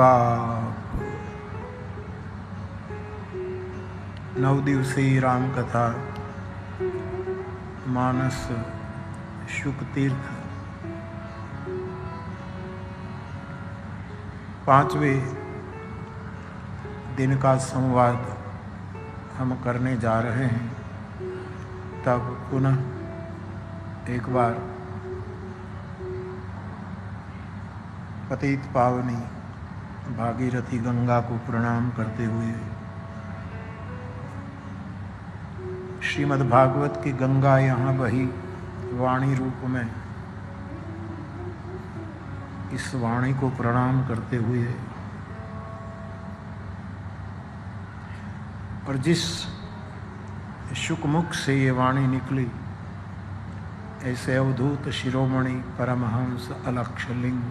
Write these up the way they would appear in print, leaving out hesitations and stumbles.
बाप। 9 दिवसीय राम कथा मानस शुक तीर्थ 5वें दिन का संवाद हम करने जा रहे हैं। तब पुनः एक बार पतित पावनी भागीरथी गंगा को प्रणाम करते हुए श्रीमद् भागवत की गंगा यहाँ बही वाणी रूप में इस वाणी को प्रणाम करते हुए और जिस शुकमुख से ये वाणी निकली ऐसे अवधूत शिरोमणि परमहंस अलक्षलिंग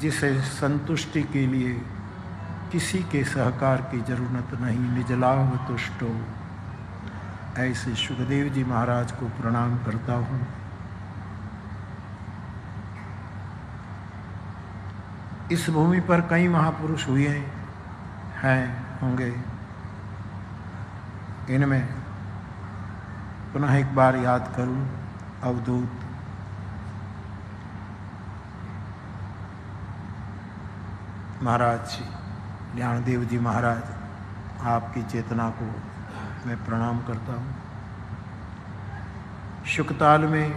जिसे संतुष्टि के लिए किसी के सहकार की जरूरत नहीं, निजलाभ तुष्टो, ऐसे सुखदेव जी महाराज को प्रणाम करता हूँ। इस भूमि पर कई महापुरुष हुए हैं, होंगे। इनमें पुनः एक बार याद करूं अवधूत महाराज जी, ज्ञानदेव जी महाराज, आपकी चेतना को मैं प्रणाम करता हूँ। शुकताल में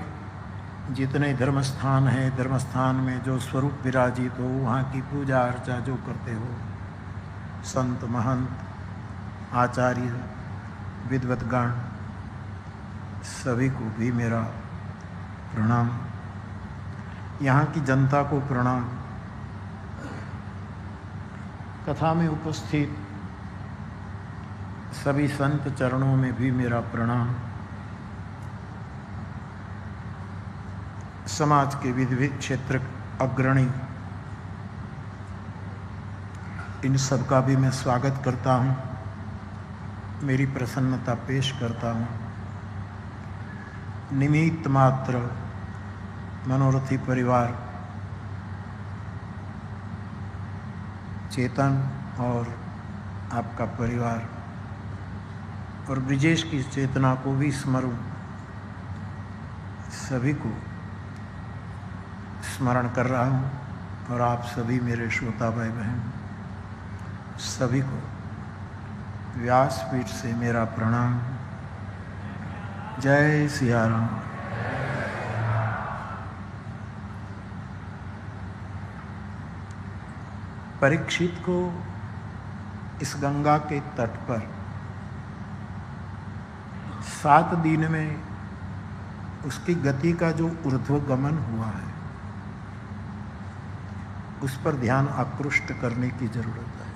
जितने धर्मस्थान हैं, धर्मस्थान में जो स्वरूप विराजित हो, वहाँ की पूजा अर्चा जो करते हो, संत महंत आचार्य विद्वद्गण सभी को भी मेरा प्रणाम। यहाँ की जनता को प्रणाम। कथा में उपस्थित सभी संत चरणों में भी मेरा प्रणाम। समाज के विविध क्षेत्र अग्रणी इन सब का भी मैं स्वागत करता हूँ, मेरी प्रसन्नता पेश करता हूँ। निमित्त मात्र मनोरथी परिवार, चेतन और आपका परिवार और ब्रिजेश की चेतना को भी स्मरूं, सभी को स्मरण कर रहा हूँ। और आप सभी मेरे श्रोता भाई बहन सभी को व्यासपीठ से मेरा प्रणाम। जय सिया राम। परीक्षित को इस गंगा के तट पर 7 दिन में उसकी गति का जो ऊर्ध्वगमन हुआ है उस पर ध्यान आकृष्ट करने की जरूरत है।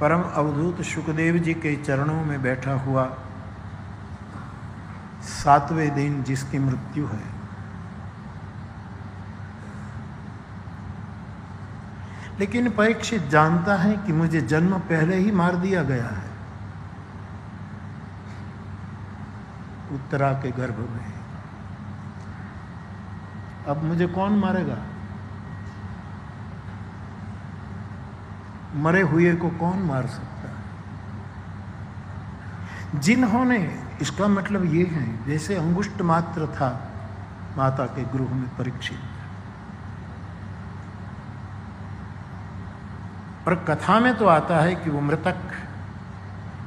परम अवधूत शुकदेव जी के चरणों में बैठा हुआ 7वें दिन जिसकी मृत्यु है, लेकिन परीक्षित जानता है कि मुझे जन्म पहले ही मार दिया गया है उत्तरा के गर्भ में। अब मुझे कौन मारेगा? मरे हुए को कौन मार सकता है? जिन्होंने, इसका मतलब ये है जैसे अंगुष्ठ मात्र था माता के गृह में परीक्षित, पर कथा में तो आता है कि वो मृतक,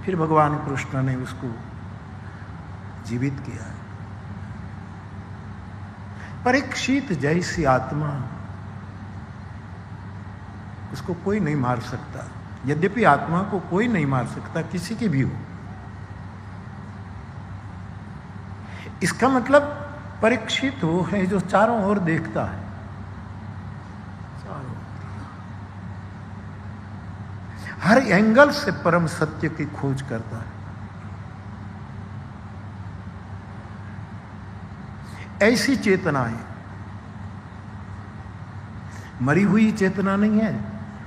फिर भगवान कृष्ण ने उसको जीवित किया। परीक्षित जैसी आत्मा, उसको कोई नहीं मार सकता। यद्यपि आत्मा को कोई नहीं मार सकता, किसी की भी हो। इसका मतलब परीक्षित वो है जो चारों ओर देखता है, चारों हर एंगल से परम सत्य की खोज करता है। ऐसी चेतनाएं, मरी हुई चेतना नहीं है,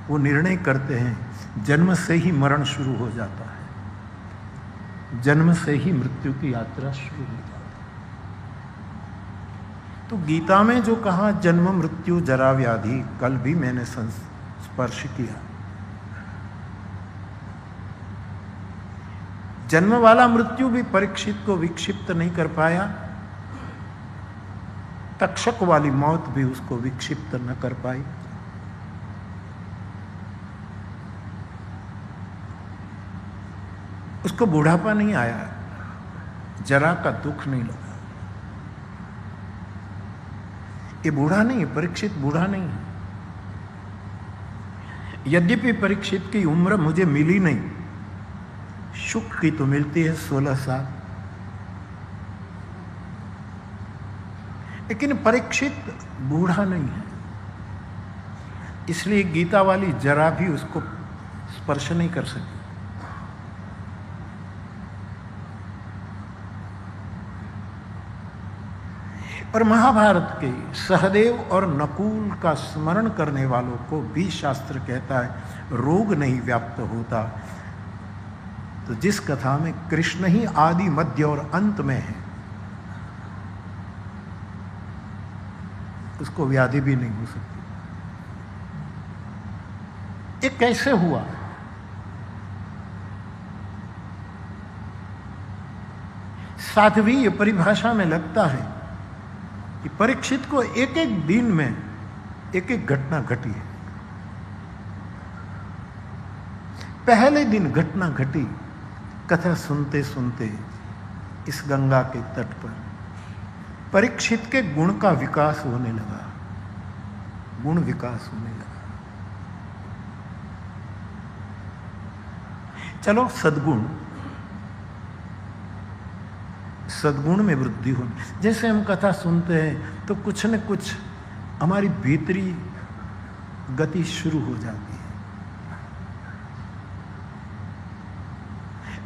वो निर्णय करते हैं जन्म से ही मरण शुरू हो जाता है। जन्म से ही मृत्यु की यात्रा शुरू हो जाती। तो गीता में जो कहा जन्म मृत्यु जरा व्याधि, कल भी मैंने स्पर्श किया। जन्म वाला मृत्यु भी परीक्षित को विक्षिप्त नहीं कर पाया, तक्षक वाली मौत भी उसको विक्षिप्त न कर पाई। उसको बूढ़ापा नहीं आया, जरा का दुख नहीं लगा। ये बूढ़ा नहीं है, परीक्षित बूढ़ा नहीं है। यद्यपि परीक्षित की उम्र मुझे मिली नहीं, शुक की तो मिलती है 16 साल, लेकिन परीक्षित बूढ़ा नहीं है। इसलिए गीता वाली जरा भी उसको स्पर्श नहीं कर सकी। और महाभारत के सहदेव और नकुल का स्मरण करने वालों को भी शास्त्र कहता है रोग नहीं व्याप्त होता। तो जिस कथा में कृष्ण ही आदि मध्य और अंत में है, उसको व्याधि भी नहीं हो सकती। ये कैसे हुआ? साध्वी परिभाषा में लगता है कि परीक्षित को एक एक दिन में एक एक घटना घटी है। पहले दिन घटना घटी, कथा सुनते सुनते इस गंगा के तट पर परीक्षित के गुण का विकास होने लगा, गुण विकास होने लगा। चलो सद्गुण में वृद्धि होनी। जैसे हम कथा सुनते हैं तो कुछ न कुछ हमारी भीतरी गति शुरू हो जाती है।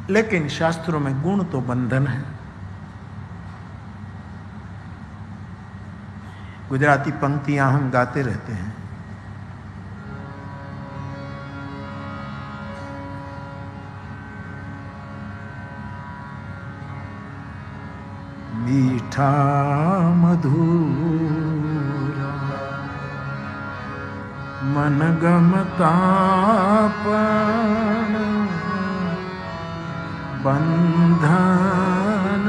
लेकिन शास्त्रों में गुण तो बंधन है। गुजराती पंक्तियां हम गाते रहते हैं। मीठा मधुरा मन गमता पण बंधन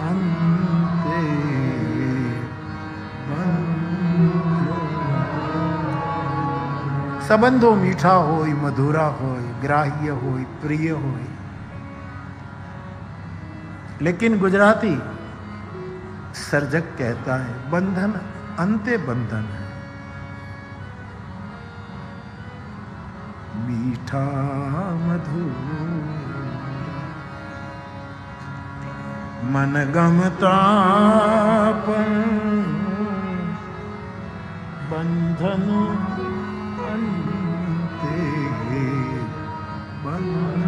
अंते संबंधो मीठा होय मधुरा होय ग्राह्य होय प्रिय होय। लेकिन गुजराती सर्जक कहता है बंधन अंते बंधन है। मीठा मधुर मन गमता पण बंधन अंते बंधन।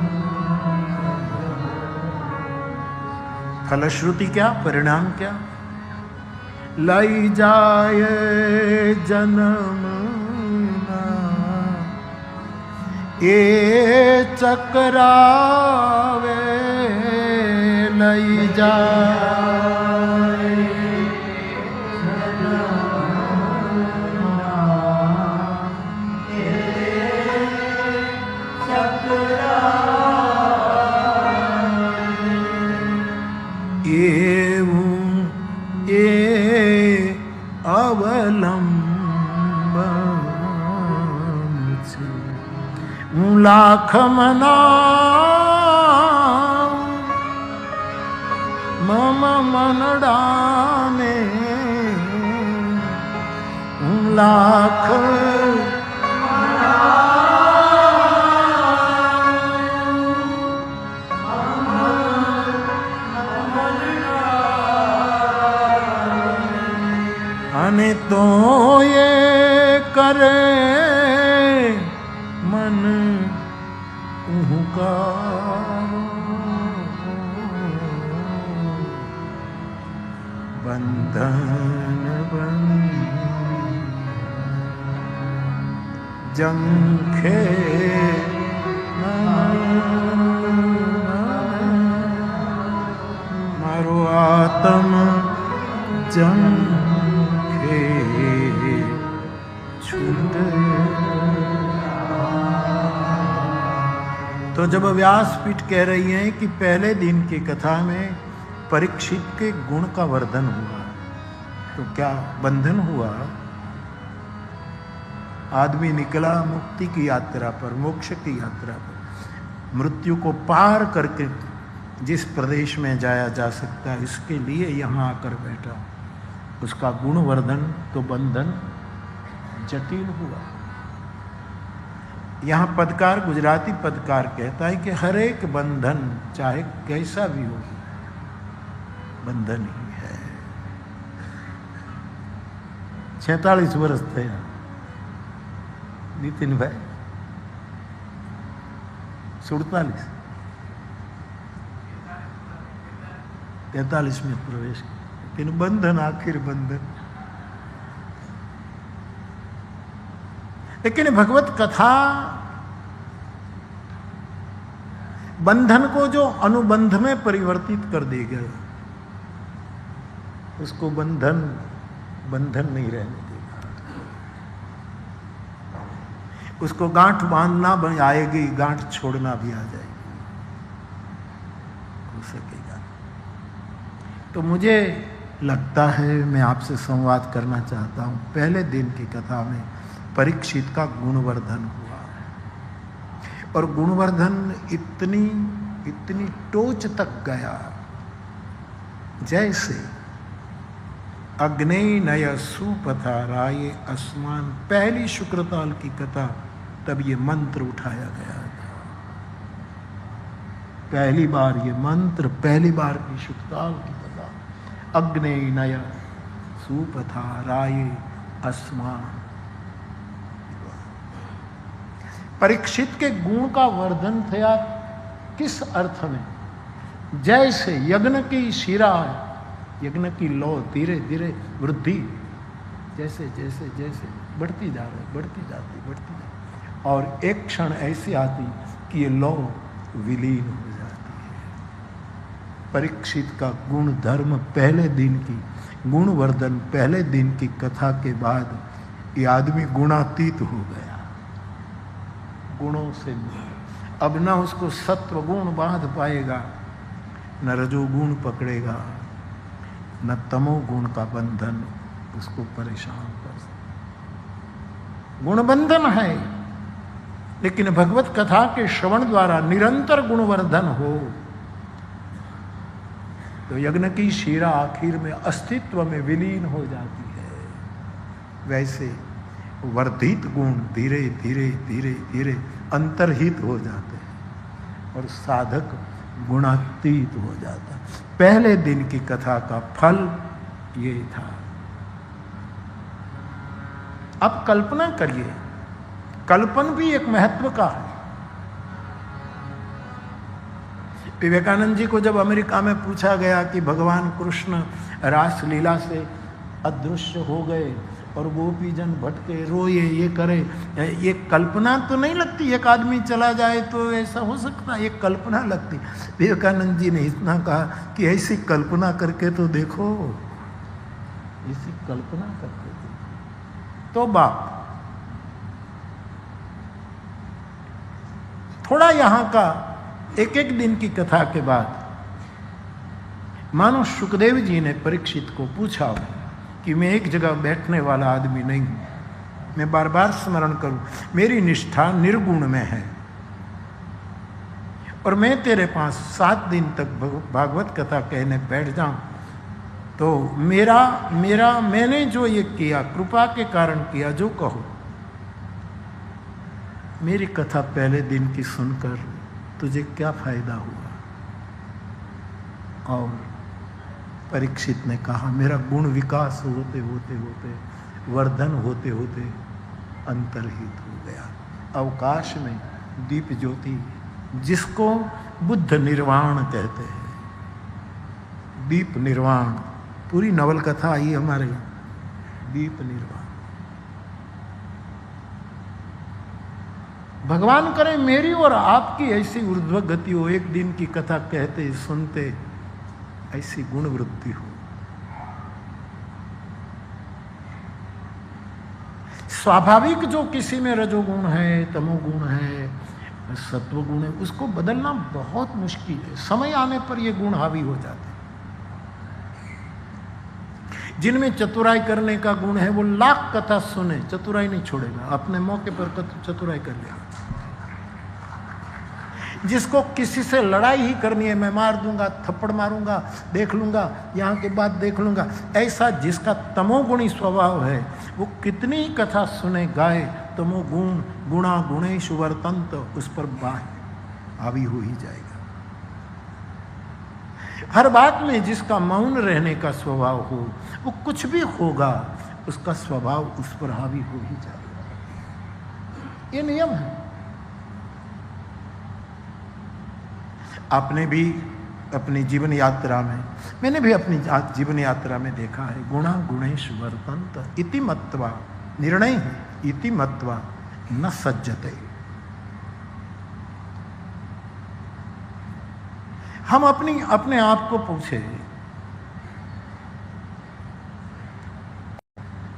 फलश्रुति क्या, परिणाम क्या? लाई जाए जन्म ये चक्रावे लाई जाए लाख मना मम मनडा में लाख अने तो ये करे मन बंधन जंखे मारो आत्म जन के छूट। तो जब व्यासपीठ कह रही हैं कि पहले दिन की कथा में परीक्षित के गुण का वर्धन हुआ, तो क्या बंधन हुआ? आदमी निकला मुक्ति की यात्रा पर, मोक्ष की यात्रा पर, मृत्यु को पार करके जिस प्रदेश में जाया जा सकता है, इसके लिए यहाँ आकर बैठा। उसका गुणवर्धन तो बंधन जटिल हुआ। यहाँ पदकार, गुजराती पदकार कहता है कि हर एक बंधन चाहे कैसा भी हो, बंधन ही है। 46 वर्ष थे नितिन भाई, 47, 43 में प्रवेश, लेकिन बंधन आखिर बंधन। लेकिन भगवत कथा बंधन को जो अनुबंध में परिवर्तित कर देगा, उसको बंधन बंधन नहीं रहने देगा। उसको गांठ बांधना भी आएगी, गांठ छोड़ना भी आ जाएगी, हो सकेगा। तो मुझे लगता है, मैं आपसे संवाद करना चाहता हूं, पहले दिन की कथा में परीक्षित का गुणवर्धन हुआ, और गुणवर्धन इतनी टोच तक गया जैसे अग्नि नय सुपथा राये आसमान। पहली शुक्रताल की कथा, तब ये मंत्र उठाया गया था। पहली बार ये मंत्र, पहली बार की शुक्रताल की कथा, अग्नि नय सुपथा राये आसमान। परीक्षित के गुण का वर्धन था किस अर्थ में? जैसे यज्ञ की शिरा, यज्ञ की लौ धीरे धीरे वृद्धि, जैसे जैसे जैसे बढ़ती जा रही, बढ़ती जाती, और एक क्षण ऐसी आती कि ये लौ विलीन हो जाती है। परीक्षित का गुण धर्म पहले दिन की गुणवर्धन, पहले दिन की कथा के बाद ये आदमी गुणातीत हो गया, गुणों से। अब ना उसको सत्व गुण बांध पाएगा, न रजोगुण पकड़ेगा, न तमोगुण का बंधन उसको परेशान कर सकता। गुणबंधन है, लेकिन भगवत कथा के श्रवण द्वारा निरंतर गुणवर्धन हो, तो यज्ञ की शिरा आखिर में अस्तित्व में विलीन हो जाती है। वैसे वर्धित गुण धीरे धीरे धीरे धीरे अंतर्हित हो जाते हैं और साधक गुणातीत हो जाता। पहले दिन की कथा का फल ये था। अब कल्पना करिए, कल्पन भी एक महत्व का है। विवेकानंद जी को जब अमेरिका में पूछा गया कि भगवान कृष्ण रासलीला से अदृश्य हो गए और गोपी जन भटके, रोए, ये करे, ये कल्पना तो नहीं लगती? एक आदमी चला जाए तो ऐसा हो सकता है? ये कल्पना लगती। विवेकानंद जी ने इतना कहा कि ऐसी कल्पना करके तो देखो, ऐसी कल्पना करके देखो। तो बाप थोड़ा यहां का एक एक दिन की कथा के बाद मानो सुखदेव जी ने परीक्षित को पूछा कि मैं एक जगह बैठने वाला आदमी नहीं हूं, मैं बार बार स्मरण करूं, मेरी निष्ठा निर्गुण में है, और मैं तेरे पास 7 दिन तक भागवत कथा कहने बैठ जाऊं, तो मैंने जो ये किया कृपा के कारण किया, जो कहो, मेरी कथा पहले दिन की सुनकर तुझे क्या फायदा हुआ? और परीक्षित ने कहा, मेरा गुण विकास होते होते होते, वर्धन होते होते अंतर्हित हो गया। अवकाश में दीप ज्योति, जिसको बुद्ध निर्वाण कहते हैं, दीप निर्वाण, पूरी नवल कथा आई हमारे यहाँ, दीप निर्वाण। भगवान करे मेरी और आपकी ऐसी ऊर्ध्व गति हो, एक दिन की कथा कहते सुनते ऐसी गुण वृद्धि हो। स्वाभाविक जो किसी में रजोगुण है, तमोगुण है, सत्वगुण है, उसको बदलना बहुत मुश्किल है। समय आने पर ये गुण हावी हो जाते हैं। जिनमें चतुराई करने का गुण है वो लाख कथा सुने, चतुराई नहीं छोड़ेगा, अपने मौके पर चतुराई कर लेगा। जिसको किसी से लड़ाई ही करनी है, मैं मार दूंगा, थप्पड़ मारूंगा, देख लूंगा, यहाँ के बाद देख लूंगा, ऐसा जिसका तमोगुणी स्वभाव है वो कितनी कथा सुने गाए, तमोगुण गुणा गुणेश वर्तंत उस पर हावी हो ही जाएगा। हर बात में जिसका मौन रहने का स्वभाव हो, वो कुछ भी होगा उसका स्वभाव उस पर हावी हो ही जाएगा। ये नियम है। आपने भी अपनी जीवन यात्रा में, मैंने भी अपनी जीवन यात्रा में देखा है, गुणा गुणेश वर्तन्त इति मत्वा, निर्णय है इति मत्वा न सज्जते। हम अपने आप को पूछे,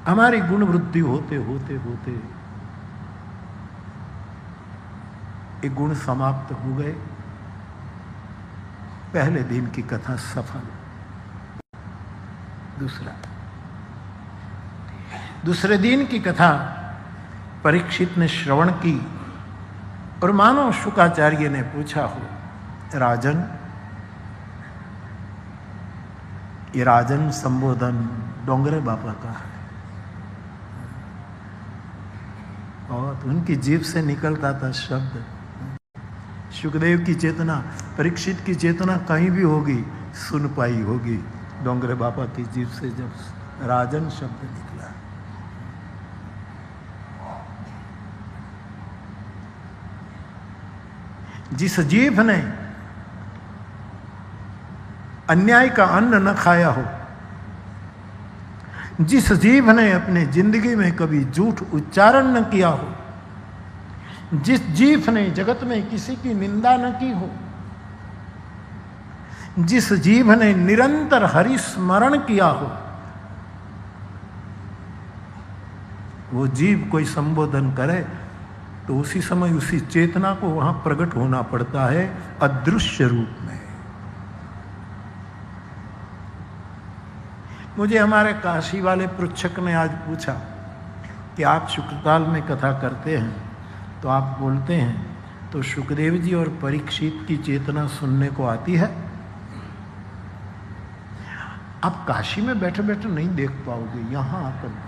हमारी गुण वृद्धि होते होते होते ये गुण समाप्त हो गए, पहले दिन की कथा सफल। दूसरे दिन की कथा परीक्षित ने श्रवण की और मानो शुकाचार्य ने पूछा हो, राजन, ये राजन संबोधन डोंगरे बाबा का है और उनकी जीभ से निकलता था शब्द। सुखदेव की चेतना, परीक्षित की चेतना कहीं भी होगी, सुन पाई होगी डोंगरे बाबा की जीभ से जब राजन शब्द निकला। जिस जीभ ने अन्याय का अन्न न खाया हो, जिस जीभ ने अपने जिंदगी में कभी झूठ उच्चारण न किया हो, जिस जीभ ने जगत में किसी की निंदा न की हो, जिस जीभ ने निरंतर हरि स्मरण किया हो, वो जीभ कोई संबोधन करे तो उसी समय उसी चेतना को वहां प्रकट होना पड़ता है अदृश्य रूप में। मुझे हमारे काशी वाले पृच्छक ने आज पूछा कि आप शुक्रताल में कथा करते हैं तो आप बोलते हैं तो सुखदेव जी और परीक्षित की चेतना सुनने को आती है? आप काशी में बैठे बैठे नहीं देख पाओगे, यहां आकर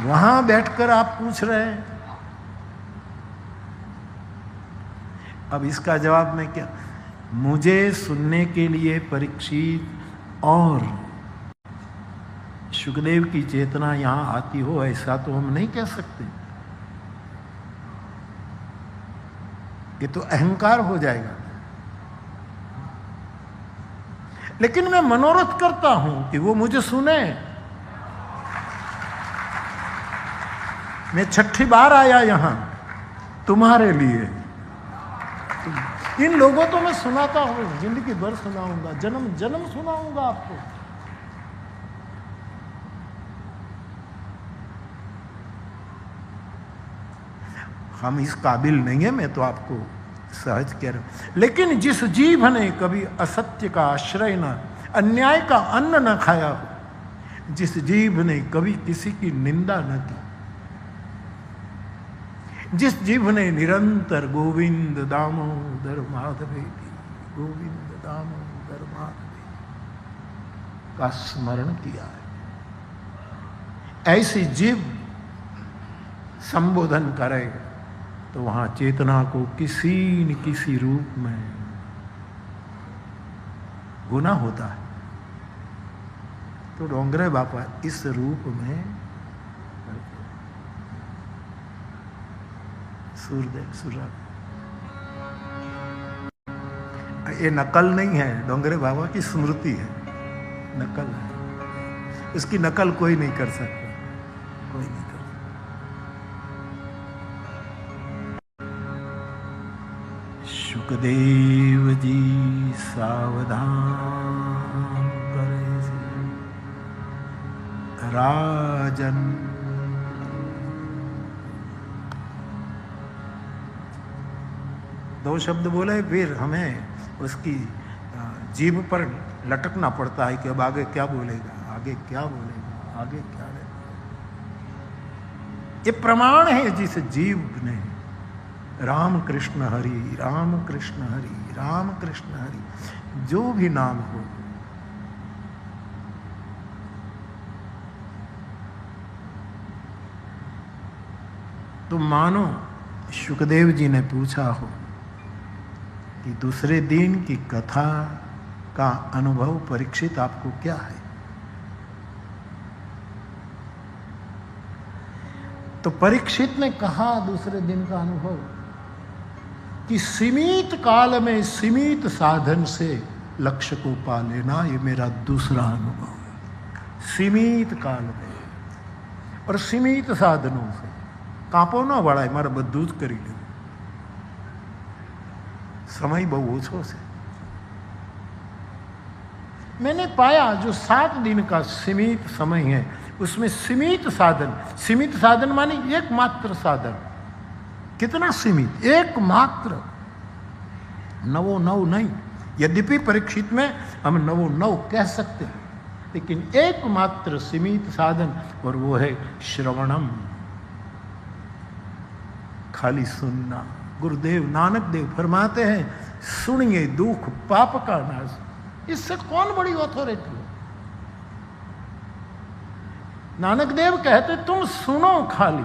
वहां बैठकर आप पूछ रहे हैं। अब इसका जवाब मैं क्या, मुझे सुनने के लिए परीक्षित और सुखदेव की चेतना यहां आती हो ऐसा तो हम नहीं कह सकते। ये तो अहंकार हो जाएगा। लेकिन मैं मनोरथ करता हूं कि वो मुझे सुने। मैं छठी बार आया यहां तुम्हारे लिए। इन लोगों तो मैं सुनाता हूं, जिंदगी भर सुनाऊंगा, जन्म जन्म सुनाऊंगा आपको। हम इस काबिल नहीं है, मैं तो आपको सहज कह रहा हूं। लेकिन जिस जीभ ने कभी असत्य का आश्रय न, अन्याय का अन्न न खाया हो, जिस जीभ ने कभी किसी की निंदा न की, जिस जीभ ने निरंतर गोविंद दामोदर माधवेति, गोविंद दामोदर माधवेति का स्मरण किया है, ऐसी जीभ संबोधन करे तो वहां चेतना को किसी न किसी रूप में गुना होता है। तो डोंगरे बाबा इस रूप में सूर्यदेव सूर्य, ये नकल नहीं है, डोंगरे बाबा की स्मृति है, नकल है। इसकी नकल कोई नहीं कर सकता, कोई नहीं कर सकता। सुखदेव जी सावधान करे से राजन। दो शब्द बोले फिर हमें उसकी जीभ पर लटकना पड़ता है कि अब आगे क्या बोलेगा, आगे क्या बोलेगा, आगे क्या बोलेगा। ये प्रमाण है जिस जीव ने राम कृष्ण हरि, राम कृष्ण हरि, राम कृष्ण हरि जो भी नाम हो, तो मानो शुकदेव जी ने पूछा हो कि दूसरे दिन की कथा का अनुभव परीक्षित आपको क्या है। तो परीक्षित ने कहा दूसरे दिन का अनुभव कि सीमित काल में सीमित साधन से लक्ष्य को पा लेना, ये मेरा दूसरा अनुभव है। सीमित काल में और सीमित साधनों से कांपो न वड़ाय मारे बधुं ज करी लेवुं। समय बहु ओछो से मैंने पाया जो 7 दिन का सीमित समय है उसमें सीमित साधन मानी एकमात्र साधन। कितना सीमित, एकमात्र, नवो नव नहीं। यद्यपि परीक्षित में हम नवो नव कह सकते हैं, लेकिन एकमात्र सीमित साधन, और वो है श्रवणम, खाली सुनना। गुरुदेव नानक देव फरमाते हैं सुनिए दुख पाप का नाश। इससे कौन बड़ी अथॉरिटी है। नानक देव कहते तुम सुनो खाली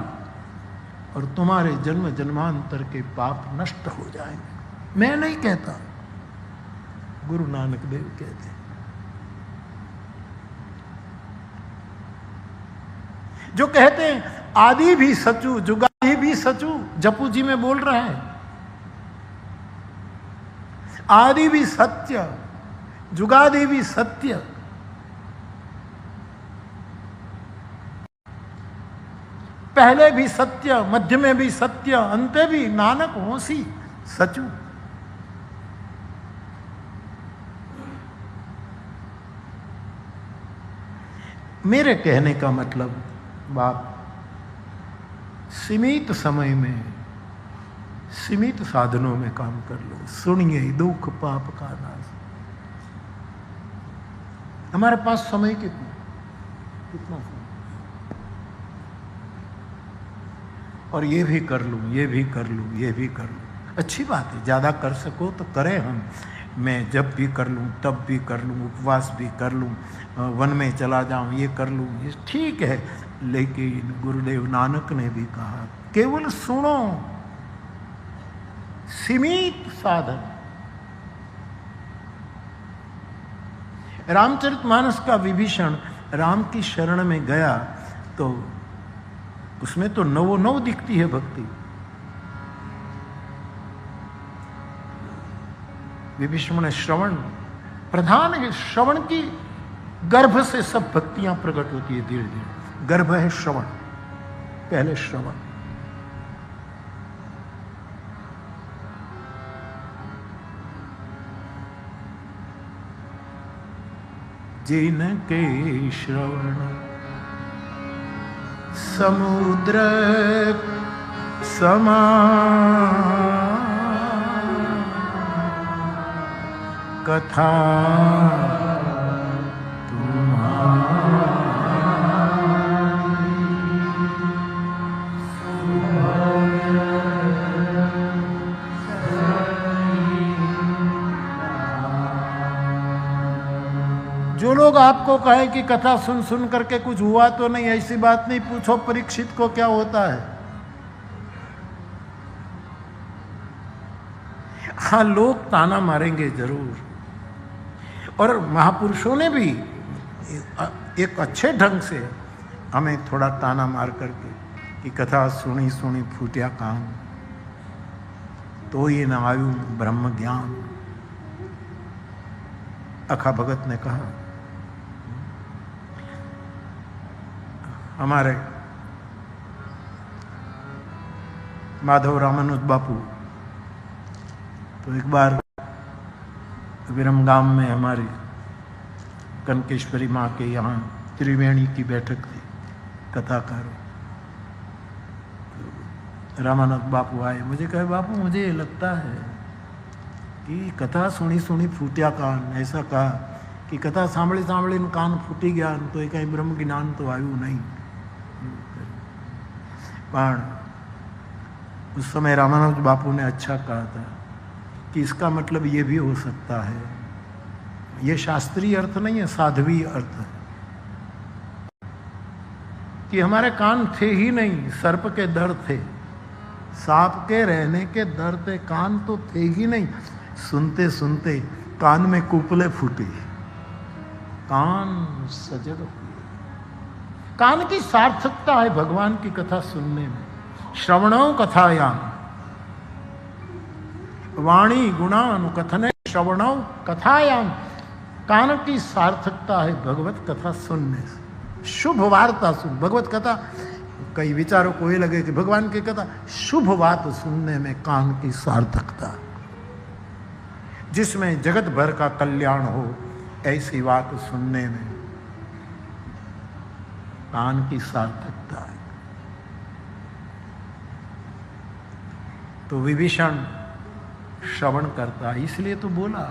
और तुम्हारे जन्म जन्मांतर के पाप नष्ट हो जाएंगे। मैं नहीं कहता, गुरु नानक देव कहते हैं। जो कहते हैं आदि भी सचू जुगादि भी सचू, जपू जी में बोल रहे हैं आदि भी सत्य जुगादि भी सत्य। पहले भी सत्य, मध्य में भी सत्य, अंते भी नानक होसी सचू। मेरे कहने का मतलब बाप, सीमित समय में सीमित साधनों में काम कर लो। सुनिए दुख पाप का नाश। हमारे पास समय कितना समय, और ये भी कर लूं, ये भी कर लूं, ये भी कर लूं। अच्छी बात है, ज़्यादा कर सको तो करें हम। मैं जब भी कर लूं तब भी कर लूं, उपवास भी कर लूं, वन में चला जाऊं, ये कर लूं, ये ठीक है। लेकिन गुरुदेव नानक ने भी कहा केवल सुनो, सीमित साधन। रामचरितमानस का विभीषण राम की शरण में गया तो उसमें तो नवो नव दिखती है भक्ति। विभीषण ने श्रवण प्रधान है, श्रवण की गर्भ से सब भक्तियां प्रकट होती है धीरे धीरे। गर्भ है श्रवण, पहले श्रवण। जिनके श्रवण समुद्र समान कथा जो लोग आपको कहे कि कथा सुन सुन करके कुछ हुआ तो नहीं, ऐसी बात नहीं। पूछो परीक्षित को क्या होता है। हाँ, लोग ताना मारेंगे जरूर, और महापुरुषों ने भी एक अच्छे ढंग से हमें थोड़ा ताना मार करके कि कथा सुनी सुनी फूटिया कान, तो ये न आयु ब्रह्म ज्ञान। अखा भगत ने कहा, हमारे माधव रामानुज बापू तो एक बार विरमगाम में हमारी कनकेश्वरी माँ के यहाँ त्रिवेणी की बैठक थी कथाकारों। तो रामानंद बापू आए, मुझे कहे बापू मुझे ये लगता है कि कथा सुनी सुनी फूटिया कान, ऐसा कहा कि कथा सांभળી सांभળીને कान फूटी गया तो ये कहीं ब्रह्म ज्ञान तो आयु नहीं। पण उस समय रामानंद बापू ने अच्छा कहा था कि इसका मतलब ये भी हो सकता है, ये शास्त्रीय अर्थ नहीं है, साध्वी अर्थ है कि हमारे कान थे ही नहीं, सर्प के दर थे, सांप के रहने के दर थे, कान तो थे ही नहीं। सुनते सुनते कान में कुपले फूटे, कान सजग हुए। कान की सार्थकता है भगवान की कथा सुनने में। श्रवणो कथायाम वाणी गुणानुकथने श्रवणो कथायाम, कान की सार्थकता है भगवत कथा सुनने से। शुभ वार्ता सुन, भगवत कथा, कई विचारों को ये लगे कि भगवान की कथा, शुभ बात सुनने में कान की सार्थकता, जिसमें जगत भर का कल्याण हो ऐसी बात सुनने में कान की सार्थकता है। तो विभीषण श्रवण करता, इसलिए तो बोला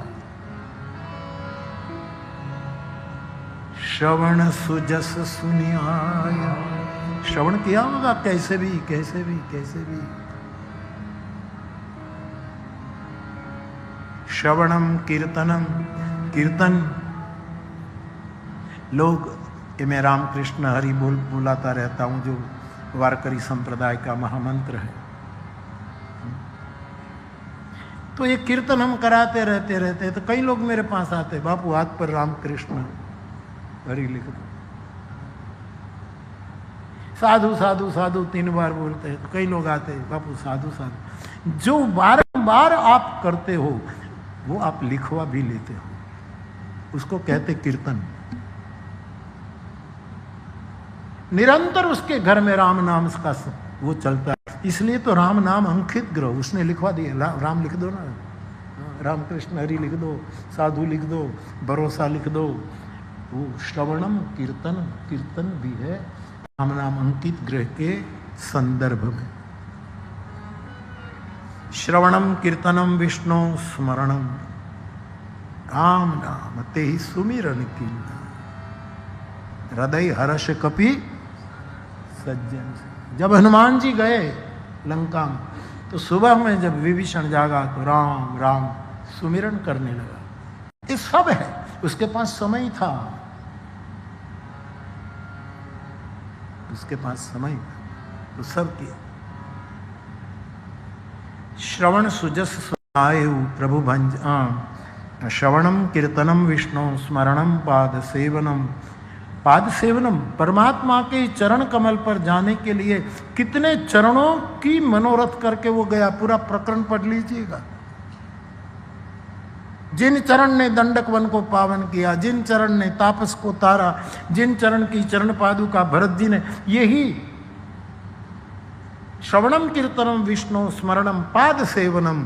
श्रवण सुजस सुनियाया। श्रवण किया होगा कैसे भी कैसे भी कैसे भी। श्रवणम कीर्तनम, कीर्तन लोग, ये मैं रामकृष्ण हरि बुलाता रहता हूँ, जो वारकरी संप्रदाय का महामंत्र है। तो ये कीर्तन हम कराते रहते तो कई लोग मेरे पास आते, बापू हाथ पर रामकृष्ण हरि लिख दो। साधु साधु साधु 3 बार बोलते हैं तो कई लोग आते हैं, बापू साधु साधु। जो बारंबार आप करते हो वो आप लिखवा भी लेते हो, उसको कहते कीर्तन। निरंतर उसके घर में राम नाम का वो चलता है, इसलिए तो राम नाम अंकित ग्रह, उसने लिखवा दिया। राम लिख दो ना, रामकृष्ण हरि लिख दो, साधु लिख दो, भरोसा लिख दो। वो श्रवणम कीर्तन, कीर्तन भी है राम नाम अंकित ग्रह के संदर्भ में। श्रवणम कीर्तनम विष्णु स्मरणम, राम नाम ते ही सुमिरन की हृदय हर्ष कपि सज्जन। जब हनुमान जी गए लंका में तो सुबह में जब विभीषण जागा तो राम राम सुमिरन करने लगा। ये सब है, उसके पास समय था, उसके पास समय था तो सब किया। श्रवण सुजस सुनायु प्रभु भंज, श्रवणम कीर्तनम विष्णु स्मरणम पाद सेवनम। पाद सेवनम, परमात्मा के चरण कमल पर जाने के लिए कितने चरणों की मनोरथ करके वो गया, पूरा प्रकरण पढ़ लीजिएगा। जिन चरण ने दंडक वन को पावन किया, जिन चरण ने तापस को तारा, जिन चरण की चरण पादुका भरत जी ने, यही श्रवणम कीर्तनम विष्णु स्मरणम पाद सेवनम,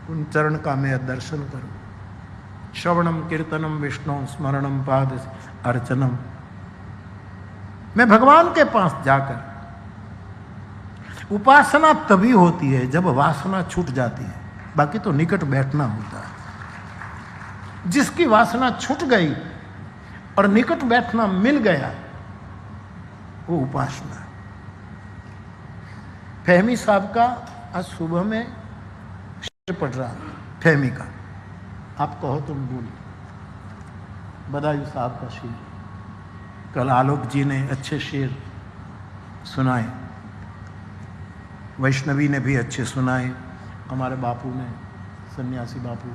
उन चरण का मैं दर्शन करूं। श्रवणम कीर्तनम विष्णु स्मरणम पाद अर्चनम। मैं भगवान के पास जाकर, उपासना तभी होती है जब वासना छूट जाती है, बाकी तो निकट बैठना होता है। जिसकी वासना छूट गई और निकट बैठना मिल गया वो उपासना है। फहमी साहब का आज सुबह में शेर पढ़ रहा, फहमी का, आप कहो तुम बोलो। बदायूं साहब का शेर, कल आलोक जी ने अच्छे शेर सुनाए, वैष्णवी ने भी अच्छे सुनाए, हमारे बापू ने, सन्यासी बापू,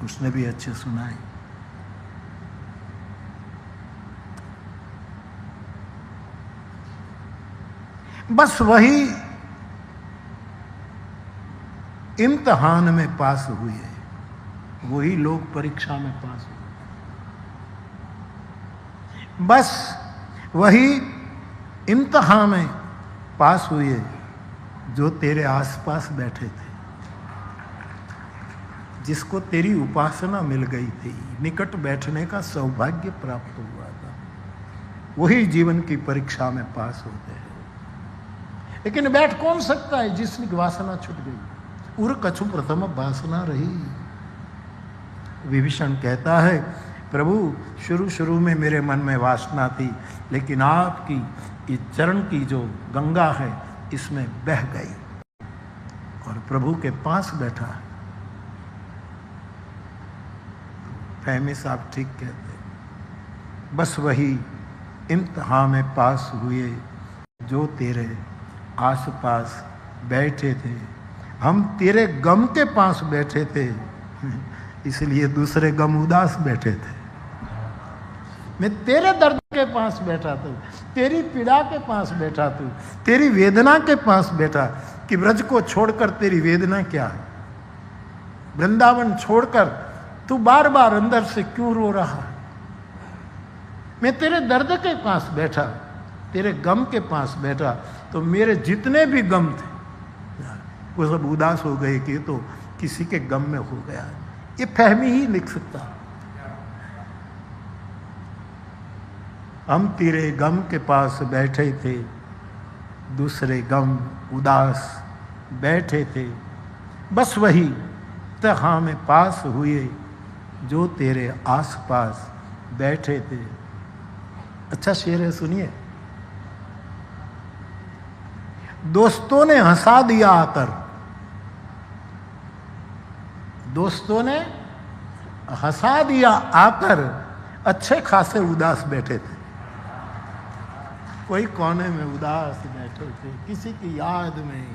उसने भी अच्छे सुनाए। बस वही इम्तिहान में पास हुए हैं, वही लोग परीक्षा में पास हुए। बस वही इम्तिहान में पास हुए जो तेरे आसपास बैठे थे। जिसको तेरी उपासना मिल गई थी, निकट बैठने का सौभाग्य प्राप्त हुआ था, वही जीवन की परीक्षा में पास होते हैं। लेकिन बैठ कौन सकता है जिसकी वासना छूट गई? उर कछु प्रथम वासना रही। विभीषण कहता है, प्रभु शुरू शुरू में मेरे मन में वासना थी, लेकिन आपकी इस चरण की जो गंगा है इसमें बह गई और प्रभु के पास बैठा है। फहमी साहब ठीक कहते, बस वही इम्तिहान में पास हुए जो तेरे आस पास बैठे थे। हम तेरे गम के पास बैठे थे, इसलिए दूसरे गम उदास बैठे थे। मैं तेरे दर्द के पास बैठा था, तेरी पीड़ा के पास बैठा था, तेरी वेदना के पास बैठा कि ब्रज को छोड़कर तेरी वेदना क्या है, वृंदावन छोड़कर तू बार बार अंदर से क्यों रो रहा है। मैं तेरे दर्द के पास बैठा, तेरे गम के पास बैठा, तो मेरे जितने भी गम थे वो सब उदास हो गए कि तो किसी के गम में हो गया। ये फहमी ही लिख सकता। हम तेरे गम के पास बैठे थे, दूसरे गम उदास बैठे थे, बस वही तहाँ में पास हुए जो तेरे आस पास बैठे थे। अच्छा शेर है, सुनिए। दोस्तों ने हंसा दिया आकर, दोस्तों ने हंसा दिया आकर, अच्छे खासे उदास बैठे थे। कोई कोने में उदास बैठे थे, किसी की याद में,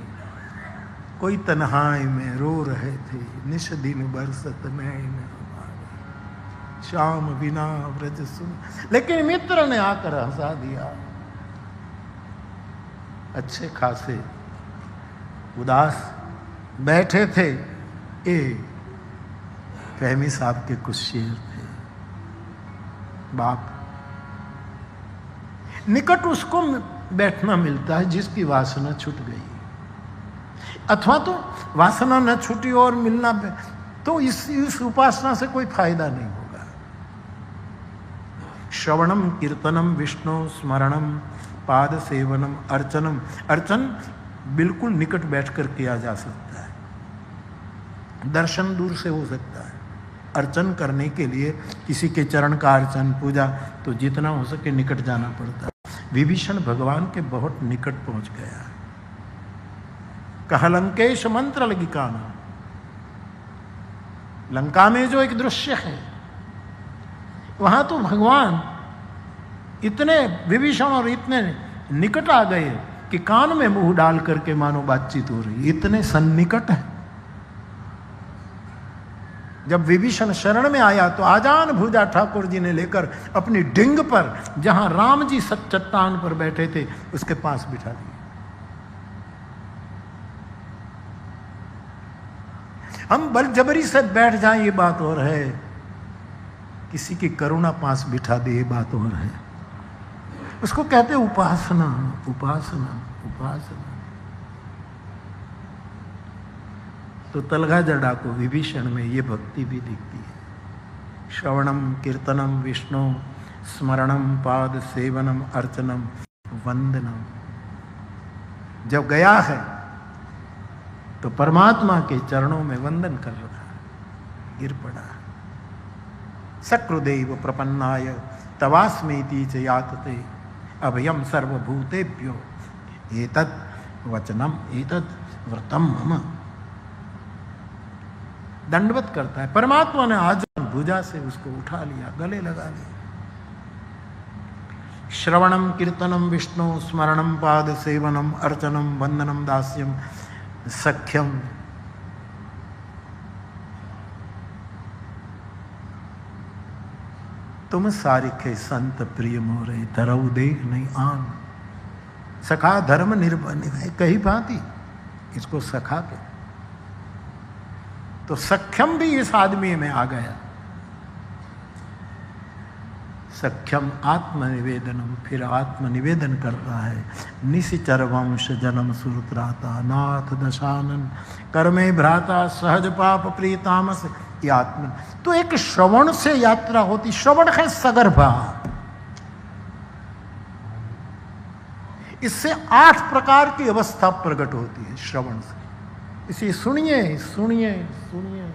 कोई तन्हाई में रो रहे थे। निश दिन बरसत नैन हमारे, शाम बिना व्रज सुन। लेकिन मित्र ने आकर हंसा दिया। अच्छे खासे उदास बैठे थे। ए फहमी साहब के कुछ शेर थे। बाप निकट उसको बैठना मिलता है जिसकी वासना छूट गई, अथवा तो वासना न छूटी और मिलना, तो इस उपासना से कोई फायदा नहीं होगा। श्रवणम कीर्तनम विष्णु स्मरणम पाद सेवनम अर्चनम। अर्चन बिल्कुल निकट बैठकर किया जा सकता है, दर्शन दूर से हो सकता है। अर्चन करने के लिए किसी के चरण का अर्चन पूजा तो जितना हो सके निकट जाना पड़ता है। विभीषण भगवान के बहुत निकट पहुंच गया। कहा लंकेश मंत्र लगी काना। लंका में जो एक दृश्य है वहां तो भगवान इतने विभीषण और इतने निकट आ गए कि कान में मुंह डाल करके मानो बातचीत हो रही, इतने सन्निकट है। जब विभीषण शरण में आया तो आजान भुजा ठाकुर जी ने लेकर अपनी डिंग पर, जहां राम जी चट्टान पर बैठे थे, उसके पास बिठा दिया। हम बलजबरी से बैठ जाएं ये बात और है, किसी की करुणा पास बिठा दे ये बात और है। उसको कहते उपासना, उपासना, उपासना। तो तलगा जड़ा को विभीषण में ये भक्ति भी दिखती है। श्रवणम कीर्तनम विष्णु स्मरणम पाद सेवनम अर्चनम वंदनम। जब गया है तो परमात्मा के चरणों में वंदन कर रहा है, गिर पड़ा। सकृदेव प्रपन्नाय तवास्मेति च यातते अभयम सर्वभूतेभ्यो एतत् वचनम एतत् व्रतम मम। दंडवत करता है। परमात्मा ने आज भुजा से उसको उठा लिया, गले लगा लिया। श्रवणम कीर्तनम विष्णु स्मरणम पाद सेवनम अर्चनम वंदनम दास्यम सख्यम। तुम सारिखे संत प्रिय मोरे धरऊ देख नहीं आन। सखा धर्म निर्भय कही भांति, इसको सखा के तो सख्यम भी इस आदमी में आ गया। सख्यम आत्मनिवेदनम, फिर आत्मनिवेदन करता है। निशिचर वंश जन्म सुरत्राता नाथ दशानन कर्मे भ्राता सहज पाप प्रीतामस ये आत्म। तो एक श्रवण से यात्रा होती। श्रवण है सगर्भा। इससे 8 प्रकार की अवस्था प्रकट होती है श्रवण से। इसे सुनिए सुनिए सुनिए।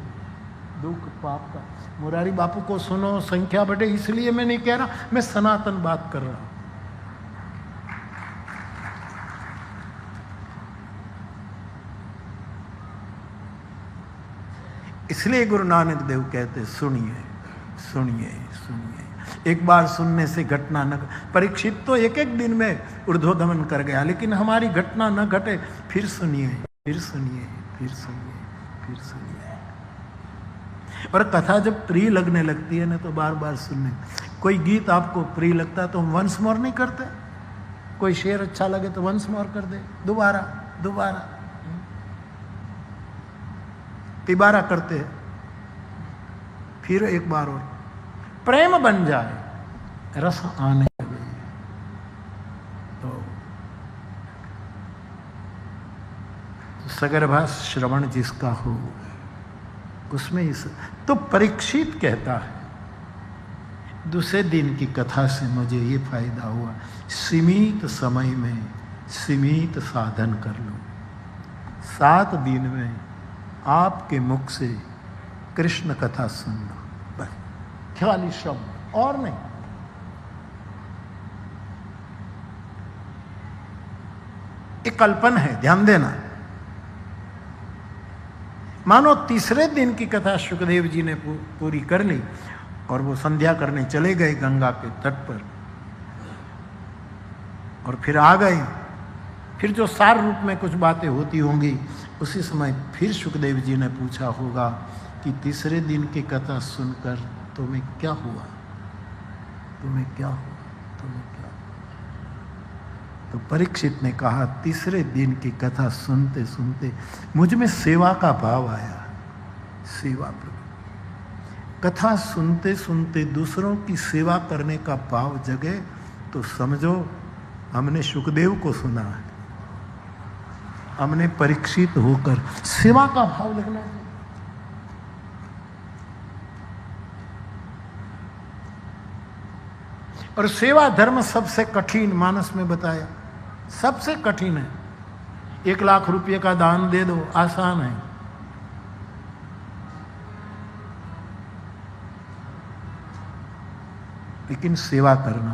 दुख पाप का मुरारी बापू को सुनो, संख्या बढ़े, इसलिए मैं नहीं कह रहा, मैं सनातन बात कर रहा हूं। इसलिए गुरु नानक देव कहते सुनिए सुनिए सुनिए। एक बार सुनने से घटना न, परीक्षित तो एक एक दिन में ऊर्ध्वगमन कर गया, लेकिन हमारी घटना न घटे। फिर सुनिए फिर सुनिए फिर सुनिए फिर सुनिए। और कथा जब प्रिय लगने लगती है ना तो बार बार सुनने। कोई गीत आपको प्रिय लगता है तो हम वंस मोर नहीं करते। कोई शेर अच्छा लगे तो वंस मोर कर दे, दोबारा दोबारा तिबारा करते हैं। फिर एक बार और प्रेम बन जाए, रस आने लगे तो सगर्भा श्रवण जिसका हो उसमें इस। तो परीक्षित कहता है दूसरे दिन की कथा से मुझे ये फायदा हुआ, सीमित समय में सीमित साधन कर लो। 7 दिन में आपके मुख से कृष्ण कथा सुन लो, बस 46 शब्द और नहीं। एक कल्पन है, ध्यान देना। मानो तीसरे दिन की कथा सुखदेव जी ने पूरी कर ली और वो संध्या करने चले गए गंगा के तट पर, और फिर आ गए। फिर जो सार रूप में कुछ बातें होती होंगी, उसी समय फिर सुखदेव जी ने पूछा होगा कि तीसरे दिन की कथा सुनकर तुम्हें क्या हुआ, तुम्हें क्या हुआ, तुम्हें क्या हुआ। तो परीक्षित ने कहा तीसरे दिन की कथा सुनते सुनते मुझ में सेवा का भाव आया। सेवा प्रभु, कथा सुनते सुनते दूसरों की सेवा करने का भाव जगे तो समझो हमने सुखदेव को सुना है, हमने परीक्षित होकर सेवा का भाव लगना चाहिए। और सेवा धर्म सबसे कठिन मानस में बताया, सबसे कठिन है। 1 लाख रुपये का दान दे दो, आसान है। लेकिन सेवा करना,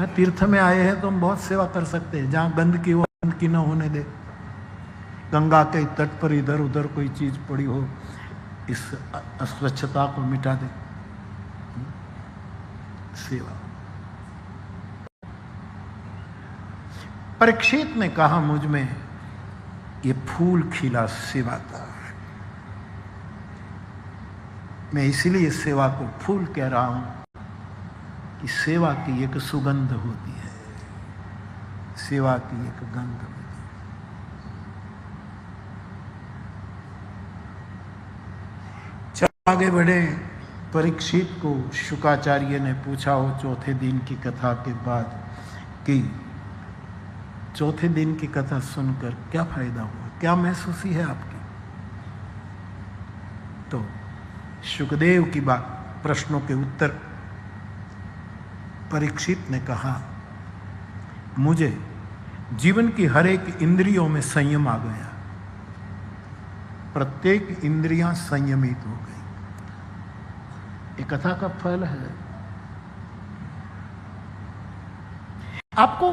तीर्थ में आए हैं तो हम बहुत सेवा कर सकते हैं। जहां गंदगी हो गंदगी न होने दे, गंगा के तट पर इधर उधर कोई चीज पड़ी हो, इस अस्वच्छता को मिटा दे। सेवा। परीक्षित ने कहा मुझ में ये फूल खिला सेवा का, मैं इसीलिए इस सेवा को फूल कह रहा हूं कि सेवा की एक सुगंध होती है, सेवा की एक गंध होती है। चल आगे बढ़े। परीक्षित को शुकाचार्य ने पूछा हो चौथे दिन की कथा के बाद कि चौथे दिन की कथा सुनकर क्या फायदा हुआ, क्या महसूसी है आपकी। तो शुकदेव की बात, प्रश्नों के उत्तर परीक्षित ने कहा मुझे जीवन की हर एक इंद्रियों में संयम आ गया, प्रत्येक इंद्रियां संयमित हो गई। ये कथा का फल है। आपको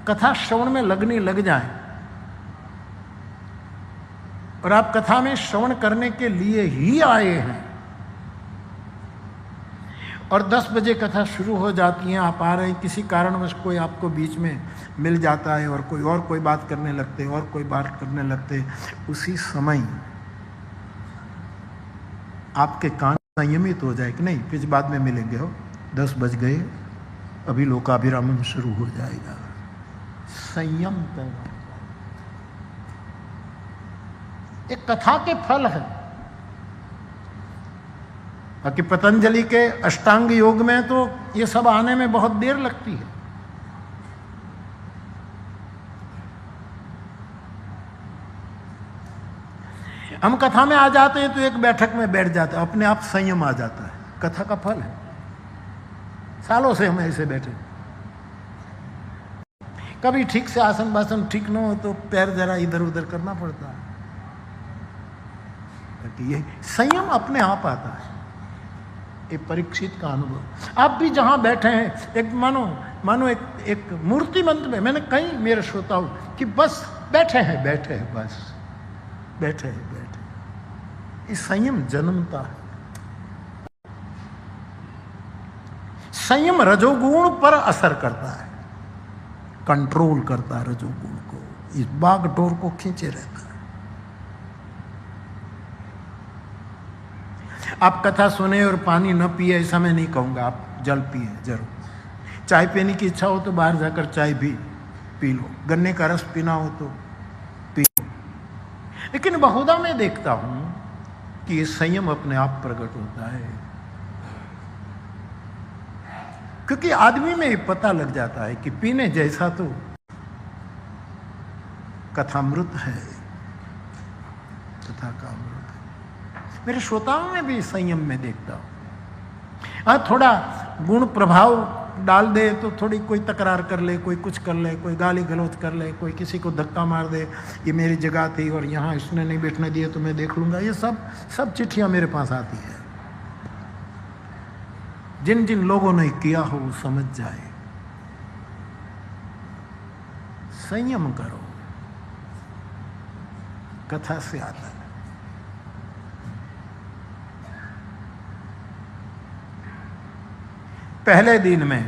कथा श्रवण में लगने लग जाए और आप कथा में श्रवण करने के लिए ही आए हैं और 10 बजे कथा शुरू हो जाती है, आप आ रहे हैं, किसी कारणवश कोई आपको बीच में मिल जाता है और कोई बात करने लगते हैं और कोई बात करने लगते हैं, उसी समय आपके कान संयमित हो जाए कि नहीं फिर बाद में मिलेंगे, हो 10 बज गए, अभी लोकाभिरामन शुरू हो जाएगा। संयम करना एक कथा के फल है। बाकी पतंजलि के अष्टांग योग में तो ये सब आने में बहुत देर लगती है। हम कथा में आ जाते हैं तो एक बैठक में बैठ जाते हैं, अपने आप संयम आ जाता है। कथा का फल है। सालों से हम ऐसे बैठे, कभी ठीक से आसन वासन ठीक न हो तो पैर जरा इधर उधर करना पड़ता है। ये संयम अपने आप आता है। ये परीक्षित का अनुभव। आप भी जहां बैठे हैं, एक मानो एक मूर्ति मंत्र में, मैंने कई मेरे श्रोताओं कि बस बैठे हैं बस बैठे हैं। इस संयम जन्मता है। संयम रजोगुण पर असर करता है, कंट्रोल करता है रजोगुण को, इस बागडोर को खींचे रहता है। आप कथा सुने और पानी न पिए ऐसा मैं नहीं कहूंगा, आप जल पिए जरूर। चाय पीने की इच्छा हो तो बाहर जाकर चाय भी पी लो, गन्ने का रस पीना हो तो पी लो। लेकिन बहुधा मैं देखता हूं कि ये संयम अपने आप प्रकट होता है, क्योंकि आदमी में पता लग जाता है कि पीने जैसा तो कथामृत है, कथा का अमृत है। मेरे श्रोताओं में भी संयम में देखता हूं। हाँ, थोड़ा गुण प्रभाव डाल दे तो थोड़ी कोई तकरार कर ले, कोई कुछ कर ले, कोई गाली गलौज कर ले, कोई किसी को धक्का मार दे, ये मेरी जगह थी और यहाँ इसने नहीं बैठने दिए तो मैं देख लूंगा। ये सब चिट्ठियां मेरे पास आती है। जिन जिन लोगों ने किया हो वो समझ जाए, संयम करो, कथा से आता है। पहले दिन में